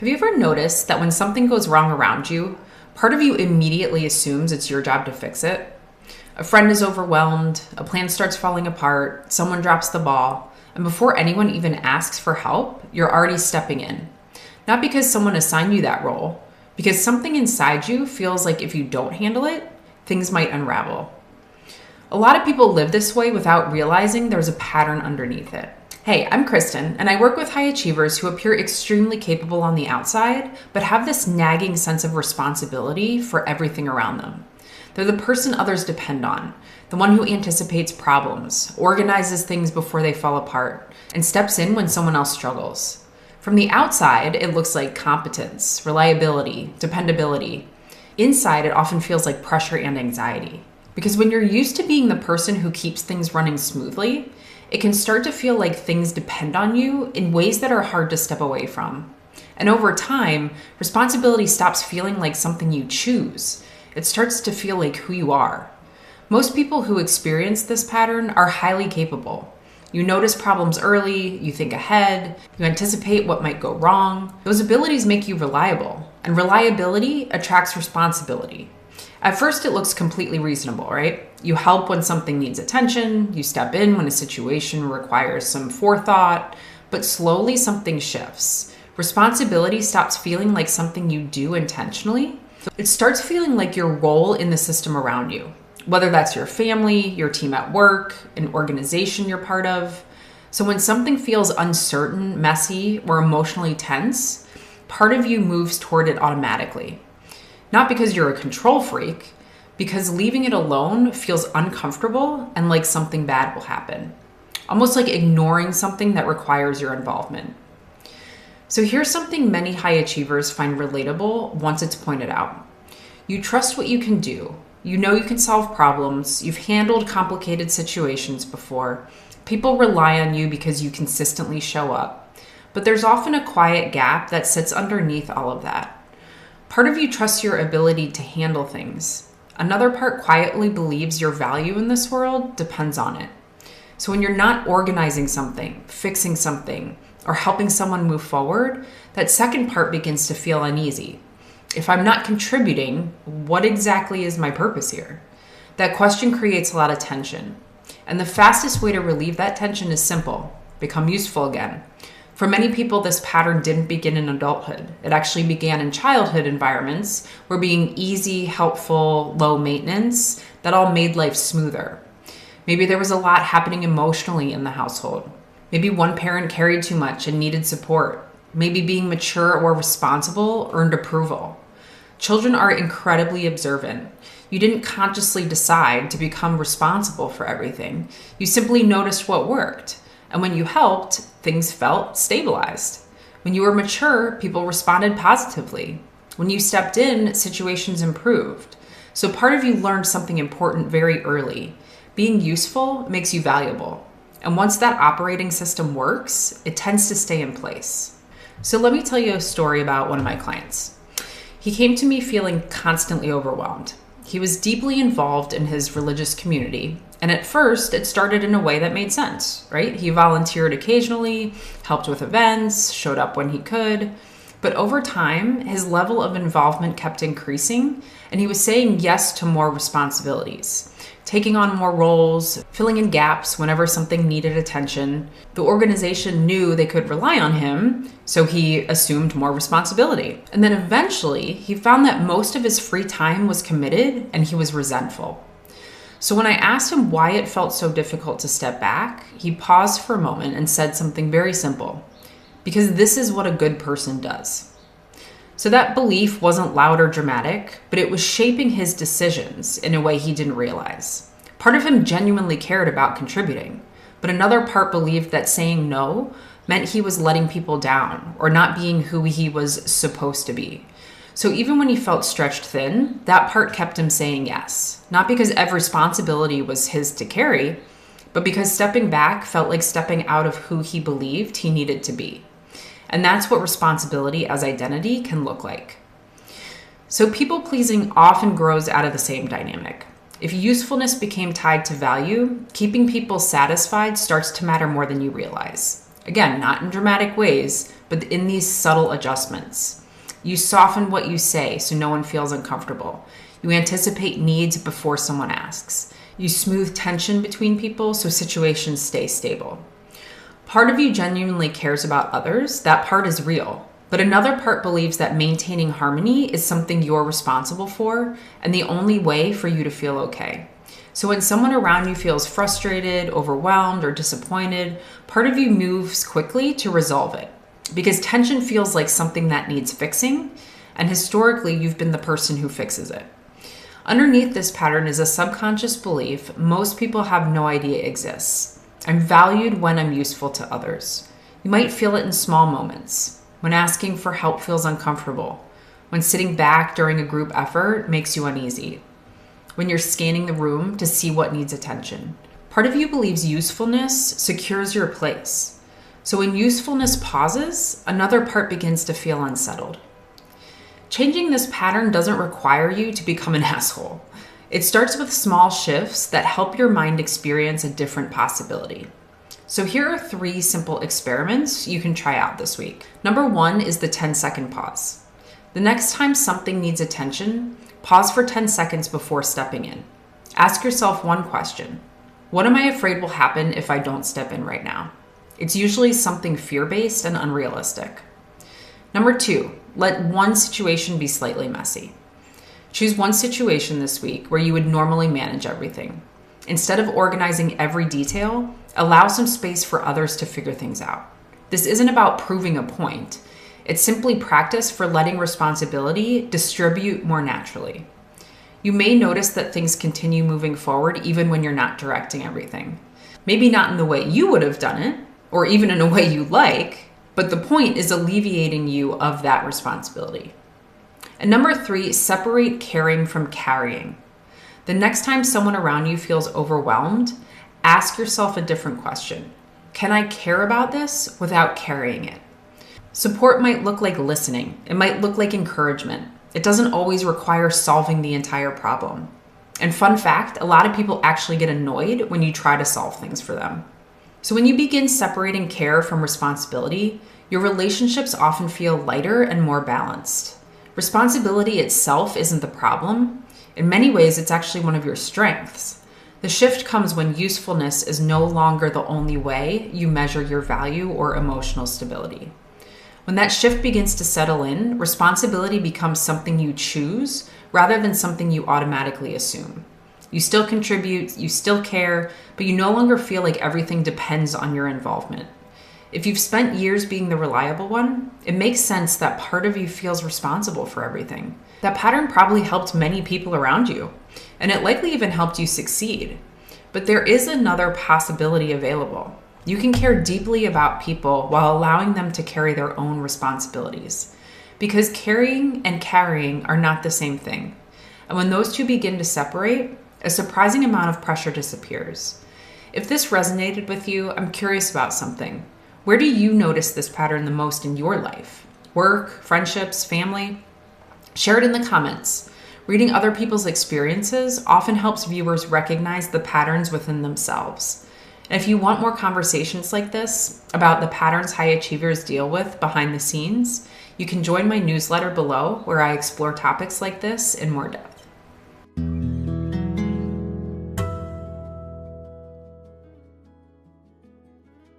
Have you ever noticed that when something goes wrong around you, part of you immediately assumes it's your job to fix it? A friend is overwhelmed, a plan starts falling apart, someone drops the ball, and before anyone even asks for help, you're already stepping in. Not because someone assigned you that role, because something inside you feels like if you don't handle it, things might unravel. A lot of people live this way without realizing there's a pattern underneath it. Hey, I'm Kristen, and I work with high achievers who appear extremely capable on the outside, but have this nagging sense of responsibility for everything around them. They're the person others depend on, the one who anticipates problems, organizes things before they fall apart, and steps in when someone else struggles. From the outside, it looks like competence, reliability, dependability. Inside, it often feels like pressure and anxiety. Because when you're used to being the person who keeps things running smoothly, it can start to feel like things depend on you in ways that are hard to step away from. And over time, responsibility stops feeling like something you choose. It starts to feel like who you are. Most people who experience this pattern are highly capable. You notice problems early, you think ahead, you anticipate what might go wrong. Those abilities make you reliable, and reliability attracts responsibility. At first, it looks completely reasonable, right? You help when something needs attention, you step in when a situation requires some forethought, but slowly something shifts. Responsibility stops feeling like something you do intentionally. It starts feeling like your role in the system around you, whether that's your family, your team at work, an organization you're part of. So when something feels uncertain, messy, or emotionally tense, part of you moves toward it automatically. Not because you're a control freak, because leaving it alone feels uncomfortable and like something bad will happen. Almost like ignoring something that requires your involvement. So here's something many high achievers find relatable once it's pointed out. You trust what you can do. You know you can solve problems. You've handled complicated situations before. People rely on you because you consistently show up. But there's often a quiet gap that sits underneath all of that. Part of you trusts your ability to handle things. Another part quietly believes your value in this world depends on it. So when you're not organizing something, fixing something, or helping someone move forward, that second part begins to feel uneasy. If I'm not contributing, what exactly is my purpose here? That question creates a lot of tension. And the fastest way to relieve that tension is simple: become useful again. For many people, this pattern didn't begin in adulthood. It actually began in childhood environments where being easy, helpful, low maintenance, that all made life smoother. Maybe there was a lot happening emotionally in the household. Maybe one parent carried too much and needed support. Maybe being mature or responsible earned approval. Children are incredibly observant. You didn't consciously decide to become responsible for everything. You simply noticed what worked. And when you helped, things felt stabilized. When you were mature, people responded positively. When you stepped in, situations improved. So part of you learned something important very early. Being useful makes you valuable. And once that operating system works, it tends to stay in place. So let me tell you a story about one of my clients. He came to me feeling constantly overwhelmed. He was deeply involved in his religious community, and at first it started in a way that made sense, right? He volunteered occasionally, helped with events, showed up when he could. But over time, his level of involvement kept increasing, and he was saying yes to more responsibilities, taking on more roles, filling in gaps whenever something needed attention. The organization knew they could rely on him, so he assumed more responsibility. And then eventually, he found that most of his free time was committed, and he was resentful. So when I asked him why it felt so difficult to step back, he paused for a moment and said something very simple: because this is what a good person does. So that belief wasn't loud or dramatic, but it was shaping his decisions in a way he didn't realize. Part of him genuinely cared about contributing, but another part believed that saying no meant he was letting people down or not being who he was supposed to be. So even when he felt stretched thin, that part kept him saying yes, not because every responsibility was his to carry, but because stepping back felt like stepping out of who he believed he needed to be. And that's what responsibility as identity can look like. So people-pleasing often grows out of the same dynamic. If usefulness became tied to value, keeping people satisfied starts to matter more than you realize. Again, not in dramatic ways, but in these subtle adjustments. You soften what you say so no one feels uncomfortable. You anticipate needs before someone asks. You smooth tension between people so situations stay stable. Part of you genuinely cares about others. That part is real. But another part believes that maintaining harmony is something you're responsible for and the only way for you to feel okay. So when someone around you feels frustrated, overwhelmed, or disappointed, part of you moves quickly to resolve it because tension feels like something that needs fixing, and historically you've been the person who fixes it. Underneath this pattern is a subconscious belief most people have no idea exists. I'm valued when I'm useful to others. You might feel it in small moments. When asking for help feels uncomfortable. When sitting back during a group effort makes you uneasy. When you're scanning the room to see what needs attention. Part of you believes usefulness secures your place. So when usefulness pauses, another part begins to feel unsettled. Changing this pattern doesn't require you to become an asshole. It starts with small shifts that help your mind experience a different possibility. So here are 3 simple experiments you can try out this week. Number 1 is the 10-second pause. The next time something needs attention, pause for 10 seconds before stepping in. Ask yourself one question. What am I afraid will happen if I don't step in right now? It's usually something fear-based and unrealistic. Number 2, let one situation be slightly messy. Choose one situation this week where you would normally manage everything. Instead of organizing every detail, allow some space for others to figure things out. This isn't about proving a point. It's simply practice for letting responsibility distribute more naturally. You may notice that things continue moving forward even when you're not directing everything. Maybe not in the way you would have done it, or even in a way you like, but the point is alleviating you of that responsibility. And number 3, separate caring from carrying. The next time someone around you feels overwhelmed, ask yourself a different question. Can I care about this without carrying it? Support might look like listening. It might look like encouragement. It doesn't always require solving the entire problem. And fun fact, a lot of people actually get annoyed when you try to solve things for them. So when you begin separating care from responsibility, your relationships often feel lighter and more balanced. Responsibility itself isn't the problem. In many ways, it's actually one of your strengths. The shift comes when usefulness is no longer the only way you measure your value or emotional stability. When that shift begins to settle in, responsibility becomes something you choose rather than something you automatically assume. You still contribute, you still care, but you no longer feel like everything depends on your involvement. If you've spent years being the reliable one, it makes sense that part of you feels responsible for everything. That pattern probably helped many people around you, and it likely even helped you succeed. But there is another possibility available. You can care deeply about people while allowing them to carry their own responsibilities. Because caring and carrying are not the same thing. And when those two begin to separate, a surprising amount of pressure disappears. If this resonated with you, I'm curious about something. Where do you notice this pattern the most in your life? Work, friendships, family? Share it in the comments. Reading other people's experiences often helps viewers recognize the patterns within themselves. And if you want more conversations like this about the patterns high achievers deal with behind the scenes, you can join my newsletter below where I explore topics like this in more depth.